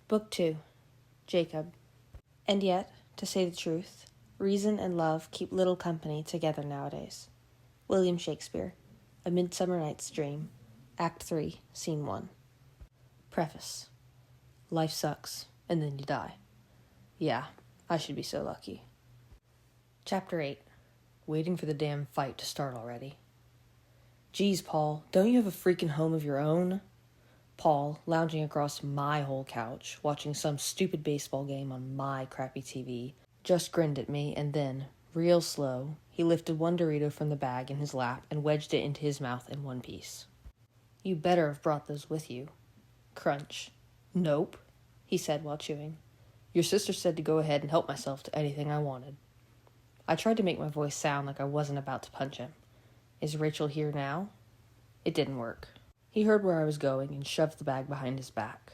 Book 2, Jacob. And yet, to say the truth, reason and love keep little company together nowadays. William Shakespeare, A Midsummer Night's Dream, Act 3, Scene 1. Preface. Life sucks, and then you die. Yeah, I should be so lucky. Chapter 8. Waiting for the damn fight to start already. Geez, Paul, don't you have a freaking home of your own? Paul, lounging across my whole couch, watching some stupid baseball game on my crappy TV, just grinned at me, and then, real slow, he lifted one Dorito from the bag in his lap and wedged it into his mouth in one piece. You better have brought those with you. Crunch. Nope, he said while chewing. Your sister said to go ahead and help myself to anything I wanted. I tried to make my voice sound like I wasn't about to punch him. Is Rachel here now? It didn't work. He heard where I was going and shoved the bag behind his back.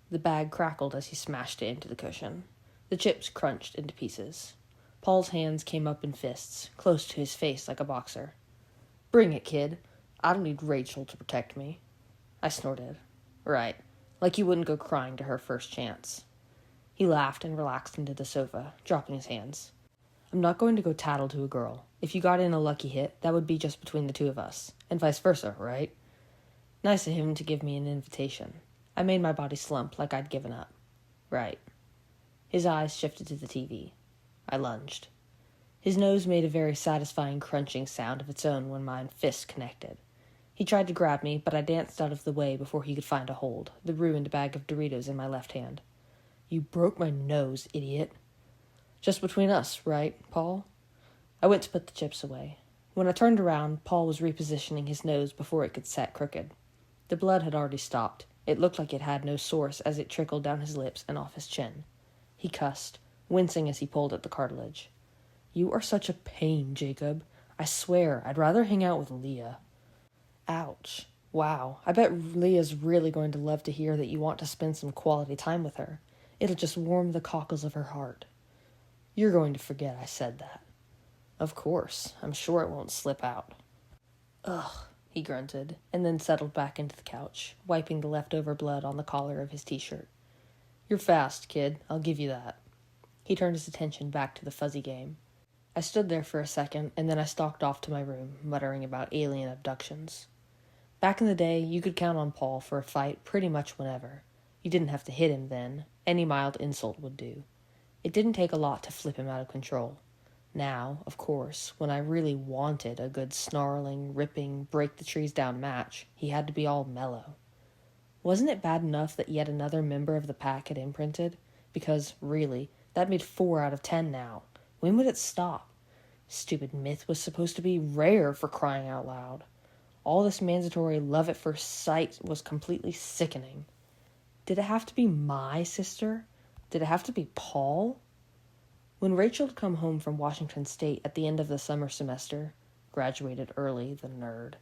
The bag crackled as he smashed it into the cushion. The chips crunched into pieces. Paul's hands came up in fists, close to his face like a boxer. Bring it, kid. I don't need Rachel to protect me. I snorted. Right, like you wouldn't go crying to her first chance. He laughed and relaxed into the sofa, dropping his hands. I'm not going to go tattle to a girl. If you got in a lucky hit, that would be just between the two of us, and vice versa, right? Nice of him to give me an invitation. I made my body slump like I'd given up. Right. His eyes shifted to the TV. I lunged. His nose made a very satisfying crunching sound of its own when my fists connected. He tried to grab me, but I danced out of the way before he could find a hold, the ruined bag of Doritos in my left hand. You broke my nose, idiot. Just between us, right, Paul? I went to put the chips away. When I turned around, Paul was repositioning his nose before it could set crooked. The blood had already stopped. It looked like it had no source as it trickled down his lips and off his chin. He cussed, wincing as he pulled at the cartilage. You are such a pain, Jacob. I swear, I'd rather hang out with Leah. Ouch. Wow, I bet Leah's really going to love to hear that you want to spend some quality time with her. It'll just warm the cockles of her heart. You're going to forget I said that. Of course, I'm sure it won't slip out. Ugh, he grunted, and then settled back into the couch, wiping the leftover blood on the collar of his t-shirt. You're fast, kid, I'll give you that. He turned his attention back to the fuzzy game. I stood there for a second, and then I stalked off to my room, muttering about alien abductions. Back in the day, you could count on Paul for a fight pretty much whenever. You didn't have to hit him then. Any mild insult would do. It didn't take a lot to flip him out of control. Now, of course, when I really wanted a good snarling, ripping, break-the-trees-down match, he had to be all mellow. Wasn't it bad enough that yet another member of the pack had imprinted? Because, really, that made 4 out of 10 now. When would it stop? Stupid myth was supposed to be rare, for crying out loud. All this mandatory love at first sight was completely sickening. Did it have to be my sister? Did it have to be Paul? When Rachel had come home from Washington State at the end of the summer semester, graduated early, the nerd,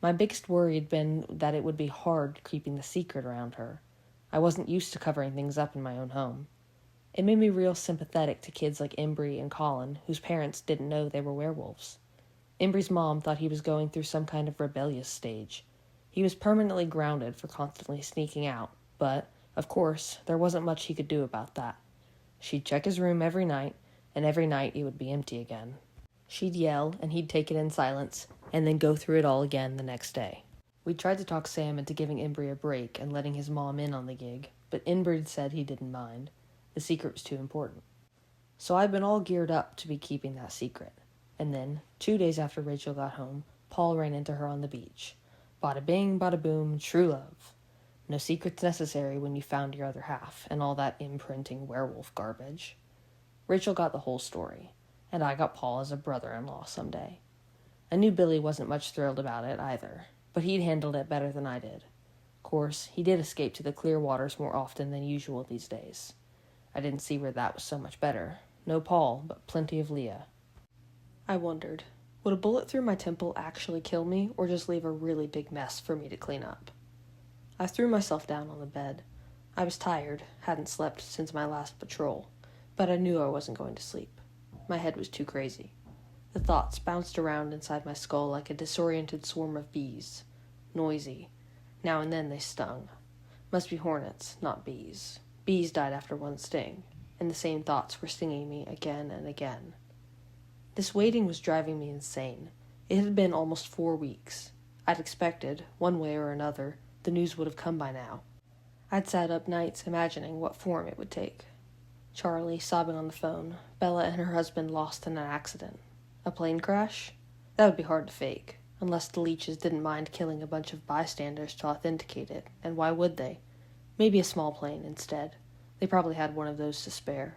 my biggest worry had been that it would be hard keeping the secret around her. I wasn't used to covering things up in my own home. It made me real sympathetic to kids like Embry and Colin, whose parents didn't know they were werewolves. Embry's mom thought he was going through some kind of rebellious stage. He was permanently grounded for constantly sneaking out, but, of course, there wasn't much he could do about that. She'd check his room every night, and every night it would be empty again. She'd yell, and he'd take it in silence, and then go through it all again the next day. We tried to talk Sam into giving Embry a break and letting his mom in on the gig, but Embry said he didn't mind. The secret was too important. So I'd been all geared up to be keeping that secret. And then, 2 days after Rachel got home, Paul ran into her on the beach. Bada bing, bada boom, true love. No secrets necessary when you found your other half, and all that imprinting werewolf garbage. Rachel got the whole story, and I got Paul as a brother-in-law someday. I knew Billy wasn't much thrilled about it either, but he'd handled it better than I did. Of course, he did escape to the clear waters more often than usual these days. I didn't see where that was so much better. No Paul, but plenty of Leah. I wondered, would a bullet through my temple actually kill me, or just leave a really big mess for me to clean up? I threw myself down on the bed. I was tired, hadn't slept since my last patrol, but I knew I wasn't going to sleep. My head was too crazy. The thoughts bounced around inside my skull like a disoriented swarm of bees. Noisy. Now and then they stung. Must be hornets, not bees. Bees died after one sting, and the same thoughts were stinging me again and again. This waiting was driving me insane. It had been almost 4 weeks. I'd expected, one way or another, the news would have come by now. I'd sat up nights imagining what form it would take. Charlie sobbing on the phone, Bella and her husband lost in an accident. A plane crash? That would be hard to fake, unless the leeches didn't mind killing a bunch of bystanders to authenticate it, and why would they? Maybe a small plane instead. They probably had one of those to spare.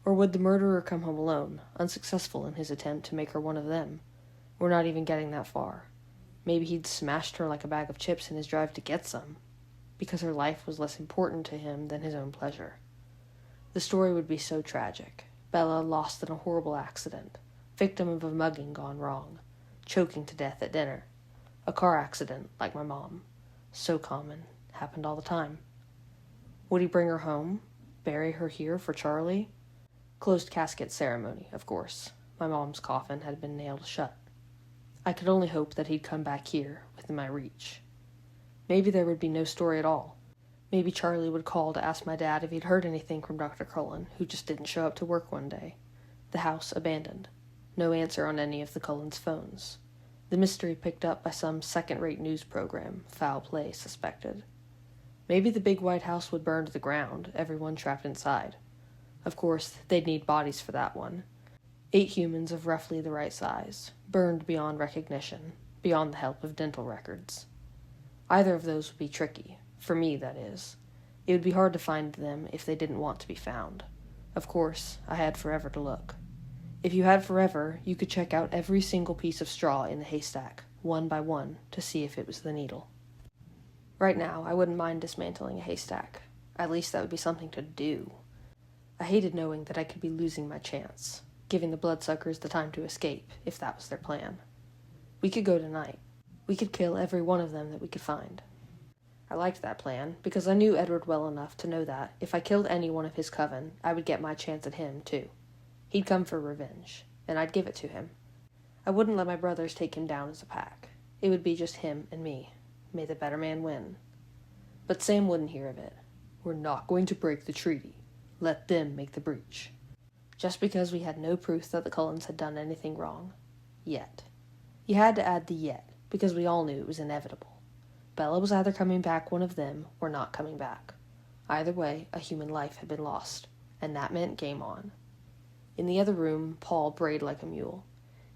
Or would the murderer come home alone, unsuccessful in his attempt to make her one of them? We're not even getting that far. Maybe he'd smashed her like a bag of chips in his drive to get some, because her life was less important to him than his own pleasure. The story would be so tragic. Bella lost in a horrible accident, victim of a mugging gone wrong, choking to death at dinner. A car accident, like my mom. So common, happened all the time. Would he bring her home? Bury her here for Charlie? Closed casket ceremony, of course. My mom's coffin had been nailed shut. I could only hope that he'd come back here, within my reach. Maybe there would be no story at all. Maybe Charlie would call to ask my dad if he'd heard anything from Dr. Cullen, who just didn't show up to work one day. The house abandoned. No answer on any of the Cullens' phones. The mystery picked up by some second-rate news program, foul play suspected. Maybe the big white house would burn to the ground, everyone trapped inside. Of course, they'd need bodies for that one. 8 humans of roughly the right size, burned beyond recognition, beyond the help of dental records. Either of those would be tricky, for me, that is. It would be hard to find them if they didn't want to be found. Of course, I had forever to look. If you had forever, you could check out every single piece of straw in the haystack, one by one, to see if it was the needle. Right now, I wouldn't mind dismantling a haystack. At least that would be something to do. I hated knowing that I could be losing my chance, giving the bloodsuckers the time to escape, if that was their plan. We could go tonight. We could kill every one of them that we could find. I liked that plan, because I knew Edward well enough to know that, if I killed any one of his coven, I would get my chance at him, too. He'd come for revenge, and I'd give it to him. I wouldn't let my brothers take him down as a pack. It would be just him and me. May the better man win. But Sam wouldn't hear of it. We're not going to break the treaty. Let them make the breach. Just because we had no proof that the Cullens had done anything wrong. Yet. You had to add the yet, because we all knew it was inevitable. Bella was either coming back one of them, or not coming back. Either way, a human life had been lost, and that meant game on. In the other room, Paul brayed like a mule.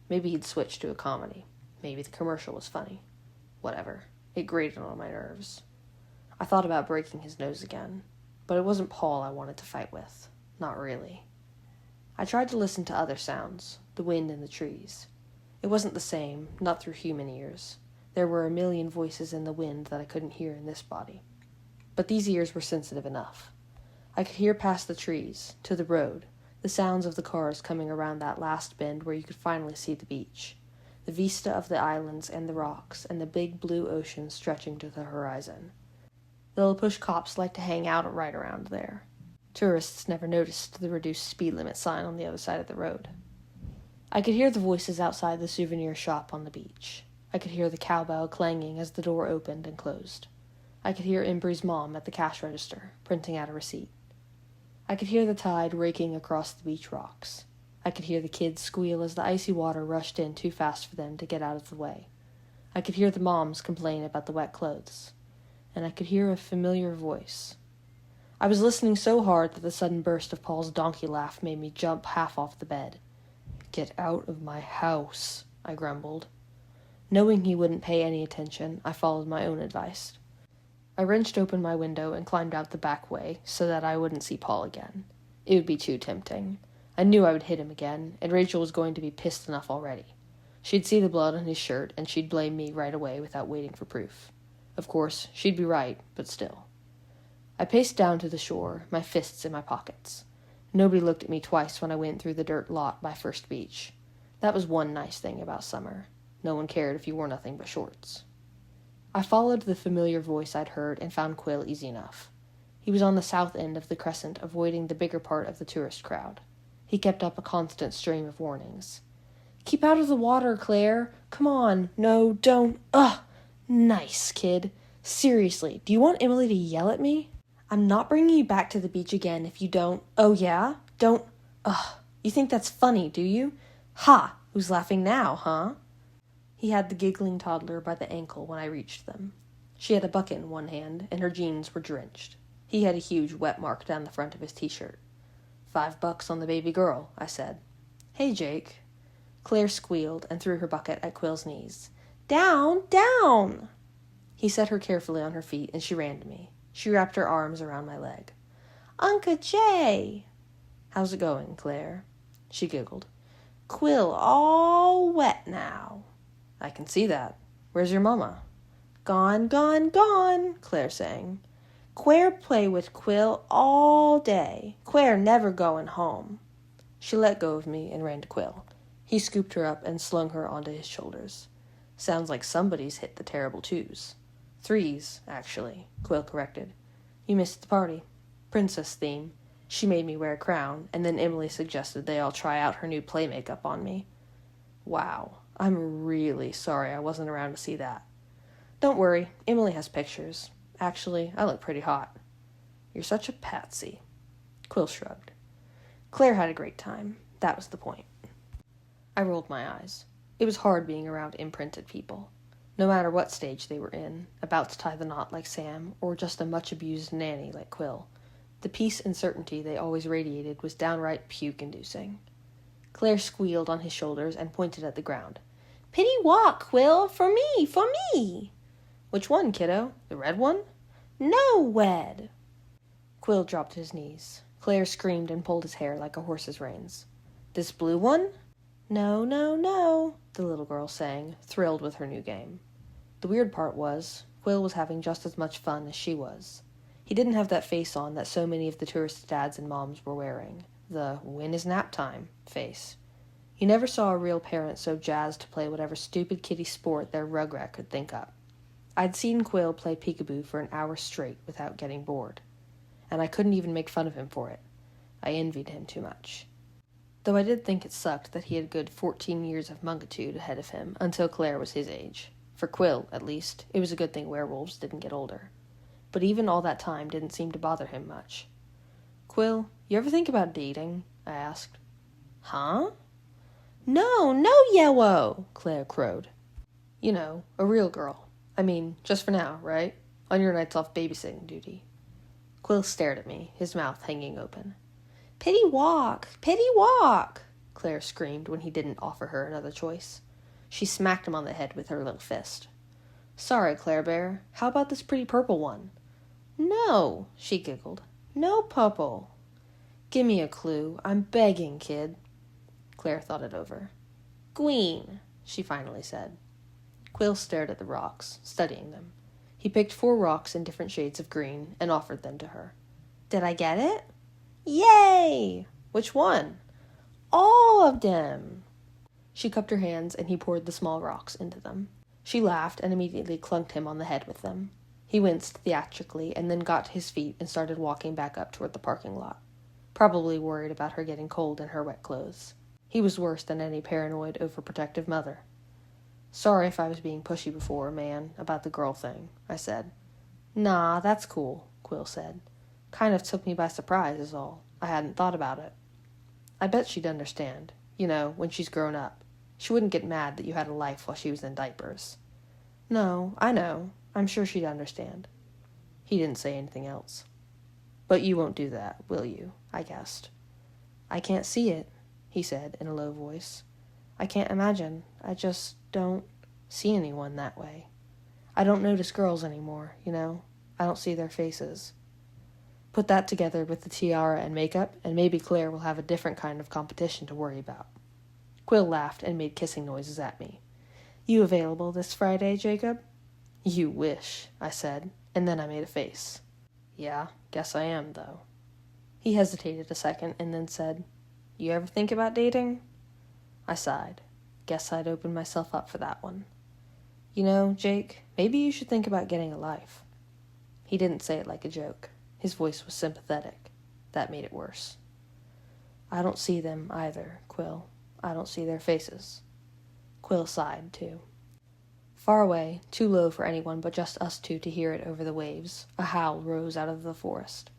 Maybe he'd switched to a comedy. Maybe the commercial was funny. Whatever. It grated on my nerves. I thought about breaking his nose again, but it wasn't Paul I wanted to fight with. Not really. I tried to listen to other sounds, the wind in the trees. It wasn't the same, not through human ears. There were a million voices in the wind that I couldn't hear in this body. But these ears were sensitive enough. I could hear past the trees, to the road, the sounds of the cars coming around that last bend where you could finally see the beach, the vista of the islands and the rocks, and the big blue ocean stretching to the horizon. The Lapush cops like to hang out right around there. Tourists never noticed the reduced speed limit sign on the other side of the road. I could hear the voices outside the souvenir shop on the beach. I could hear the cowbell clanging as the door opened and closed. I could hear Embry's mom at the cash register, printing out a receipt. I could hear the tide raking across the beach rocks. I could hear the kids squeal as the icy water rushed in too fast for them to get out of the way. I could hear the moms complain about the wet clothes. And I could hear a familiar voice. I was listening so hard that the sudden burst of Paul's donkey laugh made me jump half off the bed. "Get out of my house," I grumbled. Knowing he wouldn't pay any attention, I followed my own advice. I wrenched open my window and climbed out the back way so that I wouldn't see Paul again. It would be too tempting. I knew I would hit him again, and Rachel was going to be pissed enough already. She'd see the blood on his shirt, and she'd blame me right away without waiting for proof. Of course, she'd be right, but still. I paced down to the shore, my fists in my pockets. Nobody looked at me twice when I went through the dirt lot by First Beach. That was one nice thing about summer. No one cared if you wore nothing but shorts. I followed the familiar voice I'd heard and found Quill easy enough. He was on the south end of the crescent, avoiding the bigger part of the tourist crowd. He kept up a constant stream of warnings. "Keep out of the water, Claire. Come on. No, don't. Ugh. Nice, kid. Seriously, do you want Emily to yell at me?" I'm not bringing you back to the beach again if you don't... Oh, yeah? Don't... Ugh. You think that's funny, do you? Ha! Who's laughing now, huh? He had the giggling toddler by the ankle when I reached them. She had a bucket in one hand, and her jeans were drenched. He had a huge wet mark down the front of his t-shirt. $5 on the baby girl, I said. Hey, Jake. Claire squealed and threw her bucket at Quill's knees. Down, down! He set her carefully on her feet, and she ran to me. She wrapped her arms around my leg. Uncle Jay! How's it going, Claire? She giggled. Quill all wet now. I can see that. Where's your mama? Gone, gone, gone, Claire sang. Quare play with Quill all day. Quare never going home. She let go of me and ran to Quill. He scooped her up and slung her onto his shoulders. Sounds like somebody's hit the terrible 2s. 3s, actually, Quill corrected. You missed the party. Princess theme. She made me wear a crown, and then Emily suggested they all try out her new play makeup on me. Wow, I'm really sorry I wasn't around to see that. Don't worry, Emily has pictures. Actually, I look pretty hot. You're such a patsy. Quill shrugged. Claire had a great time. That was the point. I rolled my eyes. It was hard being around imprinted people. No matter what stage they were in, about to tie the knot like Sam, or just a much-abused nanny like Quill, the peace and certainty they always radiated was downright puke-inducing. Claire squealed on his shoulders and pointed at the ground. Pity walk, Quill, for me! Which one, kiddo? The red one? No, wed! Quill dropped to his knees. Claire screamed and pulled his hair like a horse's reins. This blue one? No, no, no, the little girl sang, thrilled with her new game. The weird part was, Quill was having just as much fun as she was. He didn't have that face on that so many of the tourist dads and moms were wearing, the when is nap time face. You never saw a real parent so jazzed to play whatever stupid kiddie sport their rugrat could think up. I'd seen Quill play peekaboo for an hour straight without getting bored, and I couldn't even make fun of him for it. I envied him too much. Though I did think it sucked that he had a good 14 years of mungitude ahead of him until Claire was his age. For Quill, at least, it was a good thing werewolves didn't get older. But even all that time didn't seem to bother him much. Quill, you ever think about dating? I asked. Huh? No, yellow, Claire crowed. You know, a real girl. I mean, just for now, right? On your nights off babysitting duty. Quill stared at me, his mouth hanging open. Pity walk, Claire screamed when he didn't offer her another choice. She smacked him on the head with her little fist. Sorry, Claire Bear, how about this pretty purple one? No, she giggled. No purple. Give me a clue. I'm begging, kid. Claire thought it over. Green, she finally said. Quill stared at the rocks, studying them. He picked 4 rocks in different shades of green and offered them to her. Did I get it? Yay! Which one? All of them. She cupped her hands and he poured the small rocks into them. She laughed and immediately clunked him on the head with them. He winced theatrically and then got to his feet and started walking back up toward the parking lot, probably worried about her getting cold in her wet clothes. He was worse than any paranoid, overprotective mother. Sorry if I was being pushy before, man, about the girl thing, I said. Nah, that's cool, Quill said. Kind of took me by surprise is all. I hadn't thought about it. I bet she'd understand. You know, when she's grown up. She wouldn't get mad that you had a life while she was in diapers. No, I know. I'm sure she'd understand. He didn't say anything else. But you won't do that, will you? I guessed. I can't see it, he said in a low voice. I can't imagine. I just don't see anyone that way. I don't notice girls anymore, you know? I don't see their faces. Put that together with the tiara and makeup, and maybe Claire will have a different kind of competition to worry about. Quill laughed and made kissing noises at me. You available this Friday, Jacob? You wish, I said, and then I made a face. Yeah, guess I am, though. He hesitated a second and then said, You ever think about dating? I sighed. Guess I'd open myself up for that one. You know, Jake, maybe you should think about getting a life. He didn't say it like a joke. His voice was sympathetic. That made it worse. I don't see them either, Quill. I don't see their faces. Quill sighed, too. Far away, too low for anyone but just us two to hear it over the waves, a howl rose out of the forest.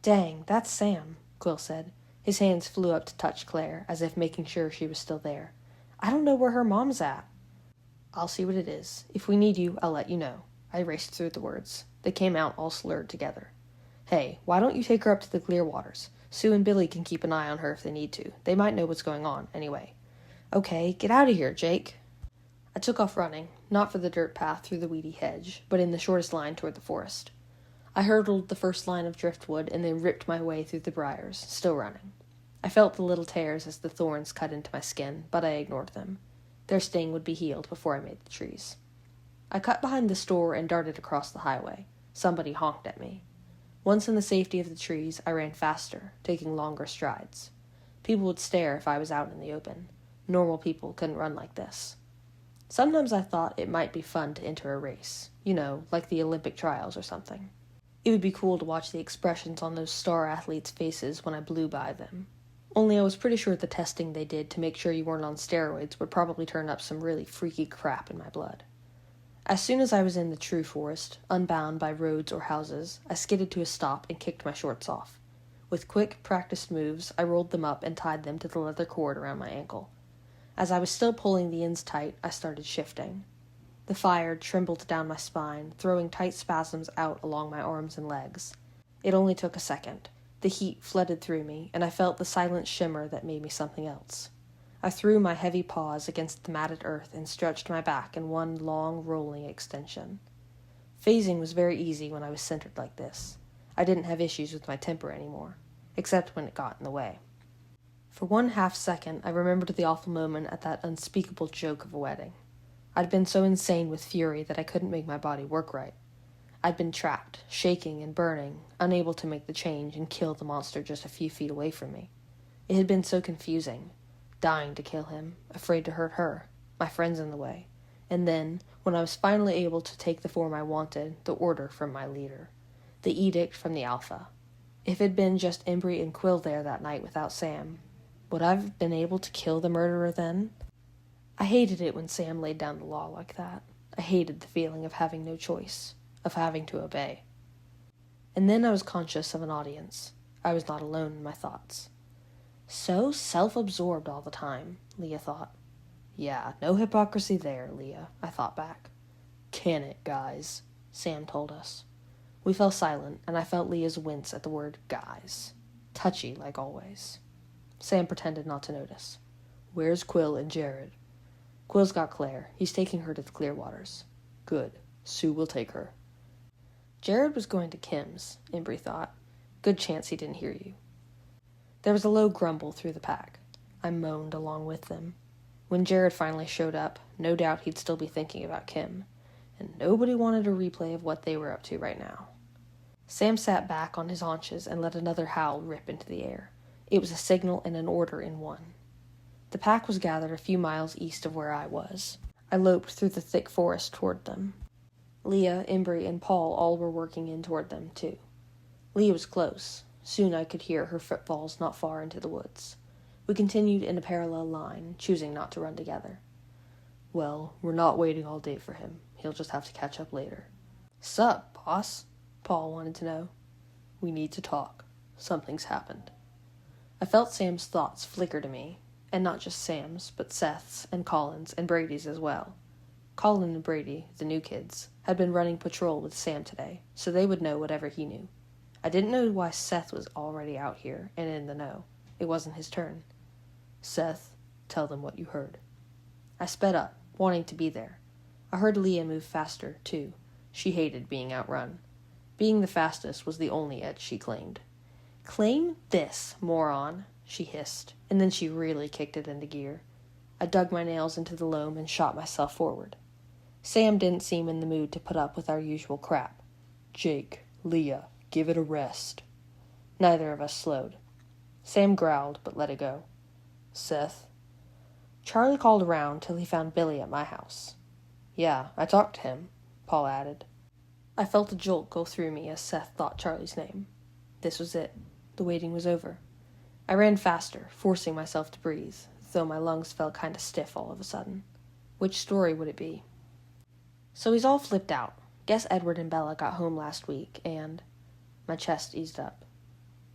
"Dang, that's Sam," Quill said. His hands flew up to touch Claire, as if making sure she was still there. "I don't know where her mom's at." "I'll see what it is. If we need you, I'll let you know." I raced through the words. They came out all slurred together. "Hey, why don't you take her up to the Clearwaters? Sue and Billy can keep an eye on her if they need to. They might know what's going on, anyway." "Okay, get out of here, Jake." I took off running, not for the dirt path through the weedy hedge, but in the shortest line toward the forest. I hurdled the first line of driftwood and then ripped my way through the briars, still running. I felt the little tears as the thorns cut into my skin, but I ignored them. Their sting would be healed before I made the trees. I cut behind the store and darted across the highway. Somebody honked at me. Once in the safety of the trees, I ran faster, taking longer strides. People would stare if I was out in the open. Normal people couldn't run like this. Sometimes I thought it might be fun to enter a race. You know, like the Olympic trials or something. It would be cool to watch the expressions on those star athletes' faces when I blew by them. Only I was pretty sure the testing they did to make sure you weren't on steroids would probably turn up some really freaky crap in my blood. As soon as I was in the true forest, unbound by roads or houses, I skidded to a stop and kicked my shorts off. With quick, practiced moves, I rolled them up and tied them to the leather cord around my ankle. As I was still pulling the ends tight, I started shifting. The fire trembled down my spine, throwing tight spasms out along my arms and legs. It only took a second. The heat flooded through me, and I felt the silent shimmer that made me something else. I threw my heavy paws against the matted earth and stretched my back in one long, rolling extension. Phasing was very easy when I was centered like this. I didn't have issues with my temper anymore, except when it got in the way. For 1/2 second, I remembered the awful moment at that unspeakable joke of a wedding. I'd been so insane with fury that I couldn't make my body work right. I'd been trapped, shaking and burning, unable to make the change and kill the monster just a few feet away from me. It had been so confusing, dying to kill him, afraid to hurt her, my friends in the way, and then, when I was finally able to take the form I wanted, the order from my leader, the edict from the Alpha. If it had been just Embry and Quill there that night without Sam, would I have been able to kill the murderer then? I hated it when Sam laid down the law like that. I hated the feeling of having no choice, of having to obey. And then I was conscious of an audience. I was not alone in my thoughts. "So self-absorbed all the time," Leah thought. "Yeah, no hypocrisy there, Leah," I thought back. "Can it, guys?" Sam told us. We fell silent, and I felt Leah's wince at the word guys. Touchy, like always. Sam pretended not to notice. "Where's Quill and Jared?" "Quill's got Claire. He's taking her to the Clearwaters." "Good. Sue will take her." Jared was going to Kim's, Embry thought. Good chance he didn't hear you. There was a low grumble through the pack. I moaned along with them. When Jared finally showed up, no doubt he'd still be thinking about Kim, and nobody wanted a replay of what they were up to right now. Sam sat back on his haunches and let another howl rip into the air. It was a signal and an order in one. The pack was gathered a few miles east of where I was. I loped through the thick forest toward them. Leah, Embry, and Paul all were working in toward them, too. Leah was close. Soon I could hear her footfalls not far into the woods. We continued in a parallel line, choosing not to run together. "Well, we're not waiting all day for him. He'll just have to catch up later." "Sup, boss?" Paul wanted to know. "We need to talk. Something's happened." I felt Sam's thoughts flicker to me, and not just Sam's, but Seth's and Colin's and Brady's as well. Colin and Brady, the new kids, had been running patrol with Sam today, so they would know whatever he knew. I didn't know why Seth was already out here and in the know. It wasn't his turn. "Seth, tell them what you heard." I sped up, wanting to be there. I heard Leah move faster, too. She hated being outrun. Being the fastest was the only edge she claimed. "Claim this, moron," she hissed, and then she really kicked it into gear. I dug my nails into the loam and shot myself forward. Sam didn't seem in the mood to put up with our usual crap. "Jake, Leah, give it a rest." Neither of us slowed. Sam growled, but let it go. "Seth?" Charlie called around till he found Billy at my house. "Yeah, I talked to him," Paul added. I felt a jolt go through me as Seth thought Charlie's name. This was it. The waiting was over. I ran faster, forcing myself to breathe, though my lungs felt kind of stiff all of a sudden. Which story would it be? So he's all flipped out. Guess Edward and Bella got home last week, and my chest eased up.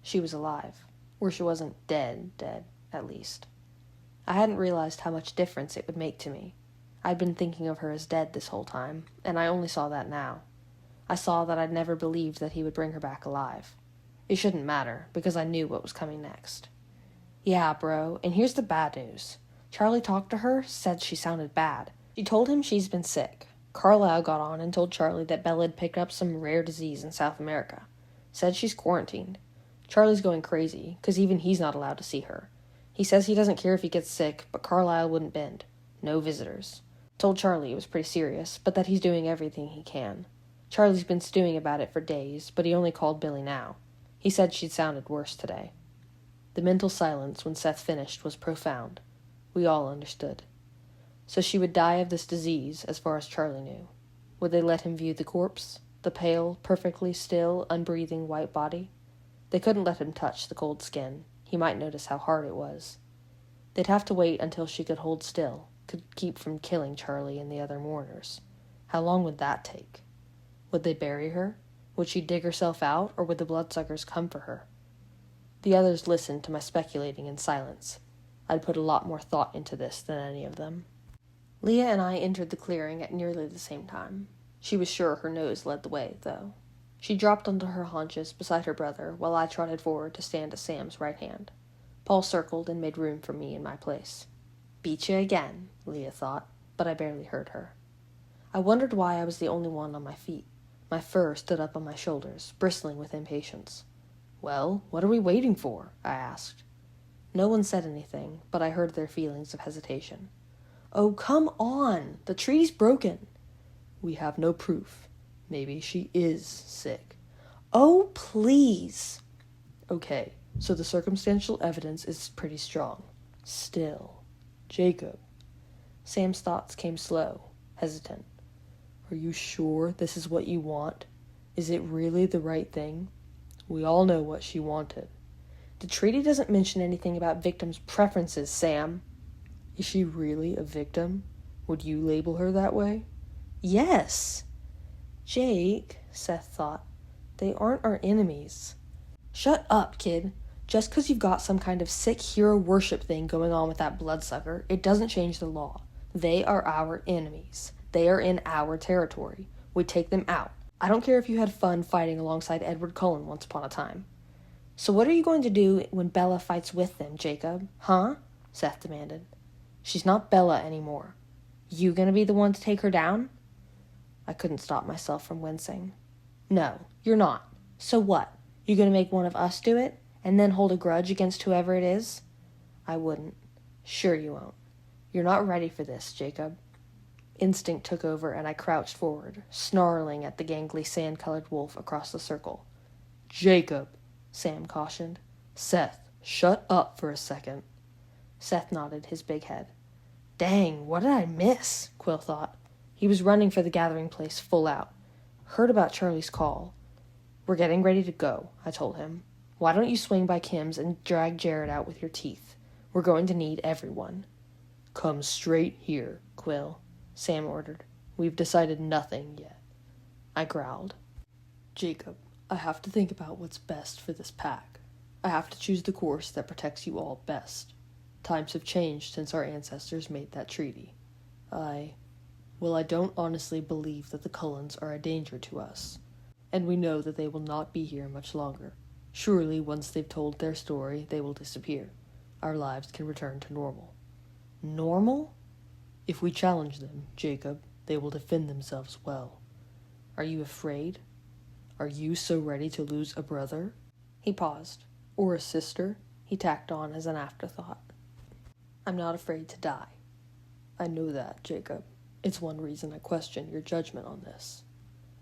She was alive. Or she wasn't dead, at least. I hadn't realized how much difference it would make to me. I'd been thinking of her as dead this whole time, and I only saw that now. I saw that I'd never believed that he would bring her back alive. It shouldn't matter, because I knew what was coming next. Yeah, bro, and here's the bad news. Charlie talked to her, said she sounded bad. She told him she's been sick. Carlisle got on and told Charlie that Bella had picked up some rare disease in South America. Said she's quarantined. Charlie's going crazy, because even he's not allowed to see her. He says he doesn't care if he gets sick, but Carlisle wouldn't bend. No visitors. Told Charlie it was pretty serious, but that he's doing everything he can. Charlie's been stewing about it for days, but he only called Billy now. He said she'd sounded worse today. The mental silence when Seth finished was profound. We all understood. So she would die of this disease, as far as Charlie knew. Would they let him view the corpse? The pale, perfectly still, unbreathing white body? They couldn't let him touch the cold skin. He might notice how hard it was. They'd have to wait until she could hold still, could keep from killing Charlie and the other mourners. How long would that take? Would they bury her? Would she dig herself out, or would the bloodsuckers come for her? The others listened to my speculating in silence. I'd put a lot more thought into this than any of them. Leah and I entered the clearing at nearly the same time. She was sure her nose led the way, though. She dropped onto her haunches beside her brother, while I trotted forward to stand at Sam's right hand. Paul circled and made room for me in my place. Beat you again, Leah thought, but I barely heard her. I wondered why I was the only one on my feet. My fur stood up on my shoulders, bristling with impatience. Well, what are we waiting for? I asked. No one said anything, but I heard their feelings of hesitation. Oh, come on! The tree's broken! We have no proof. Maybe she is sick. Oh, please! Okay, so the circumstantial evidence is pretty strong. Still. Jacob. Sam's thoughts came slow, hesitant. Are you sure this is what you want? Is it really the right thing? We all know what she wanted. The treaty doesn't mention anything about victims' preferences, Sam. Is she really a victim? Would you label her that way? Yes. Jake, Seth thought, they aren't our enemies. Shut up, kid. Just 'cause you've got some kind of sick hero worship thing going on with that bloodsucker, it doesn't change the law. They are our enemies. They are in our territory. We take them out. I don't care if you had fun fighting alongside Edward Cullen once upon a time. So what are you going to do when Bella fights with them, Jacob? Huh? Seth demanded. She's not Bella anymore. You gonna be the one to take her down? I couldn't stop myself from wincing. No, you're not. So what? You gonna make one of us do it, and then hold a grudge against whoever it is? I wouldn't. Sure you won't. You're not ready for this, Jacob. Instinct took over, and I crouched forward, snarling at the gangly sand-colored wolf across the circle. Jacob, Sam cautioned. Seth, shut up for a second. Seth nodded his big head. Dang, what did I miss? Quill thought. He was running for the gathering place full out. Heard about Charlie's call. We're getting ready to go, I told him. Why don't you swing by Kim's and drag Jared out with your teeth? We're going to need everyone. Come straight here, Quill, Sam ordered. We've decided nothing yet. I growled. Jacob, I have to think about what's best for this pack. I have to choose the course that protects you all best. Times have changed since our ancestors made that treaty. I don't honestly believe that the Cullens are a danger to us. And we know that they will not be here much longer. Surely, once they've told their story, they will disappear. Our lives can return to normal. Normal? If we challenge them, Jacob, they will defend themselves well. Are you afraid? Are you so ready to lose a brother? He paused. Or a sister? He tacked on as an afterthought. I'm not afraid to die. I know that, Jacob. It's one reason I question your judgment on this.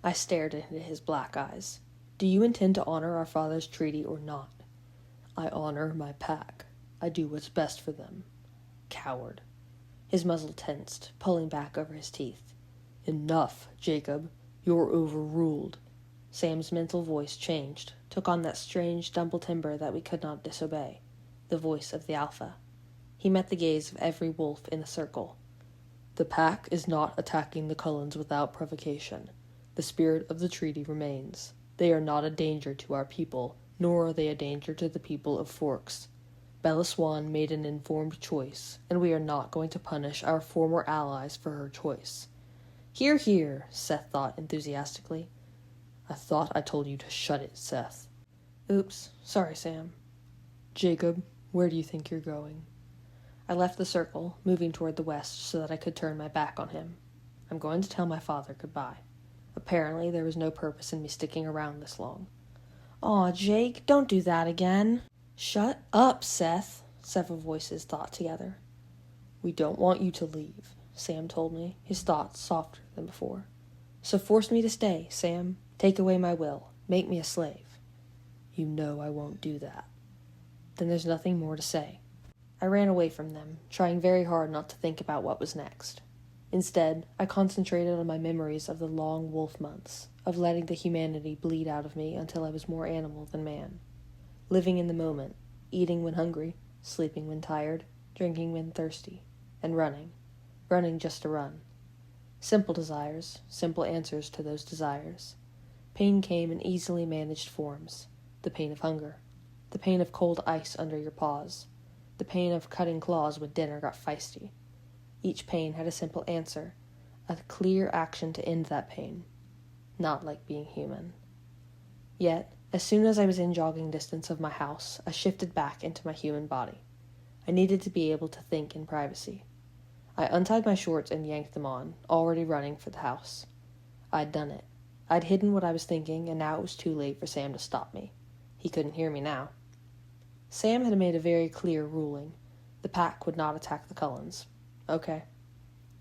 I stared into his black eyes. Do you intend to honor our father's treaty or not? I honor my pack. I do what's best for them. Coward. His muzzle tensed, pulling back over his teeth. Enough, Jacob. You're overruled. Sam's mental voice changed, took on that strange dumble timbre that we could not disobey, the voice of the alpha. He met the gaze of every wolf in the circle. The pack is not attacking the Cullens without provocation. The spirit of the treaty remains. They are not a danger to our people, nor are they a danger to the people of Forks. Bella Swan made an informed choice, and we are not going to punish our former allies for her choice. Hear, hear, Seth thought enthusiastically. I thought I told you to shut it, Seth. Oops, sorry, Sam. Jacob, where do you think you're going? I left the circle, moving toward the west so that I could turn my back on him. I'm going to tell my father goodbye. Apparently, there was no purpose in me sticking around this long. Aw, Jake, don't do that again. Shut up, Seth, several voices thought together. We don't want you to leave, Sam told me, his thoughts softer than before. So force me to stay, Sam. Take away my will. Make me a slave. You know I won't do that. Then there's nothing more to say. I ran away from them, trying very hard not to think about what was next. Instead, I concentrated on my memories of the long wolf months, of letting the humanity bleed out of me until I was more animal than man. Living in the moment, eating when hungry, sleeping when tired, drinking when thirsty, and running just to run. Simple desires, simple answers to those desires. Pain came in easily managed forms. The pain of hunger, the pain of cold ice under your paws, the pain of cutting claws when dinner got feisty. Each pain had a simple answer, a clear action to end that pain. Not like being human. Yet, as soon as I was in jogging distance of my house, I shifted back into my human body. I needed to be able to think in privacy. I untied my shorts and yanked them on, already running for the house. I'd done it. I'd hidden what I was thinking, and now it was too late for Sam to stop me. He couldn't hear me now. Sam had made a very clear ruling. The pack would not attack the Cullens. Okay.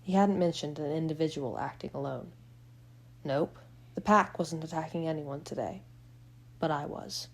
He hadn't mentioned an individual acting alone. Nope, the pack wasn't attacking anyone today. But I was.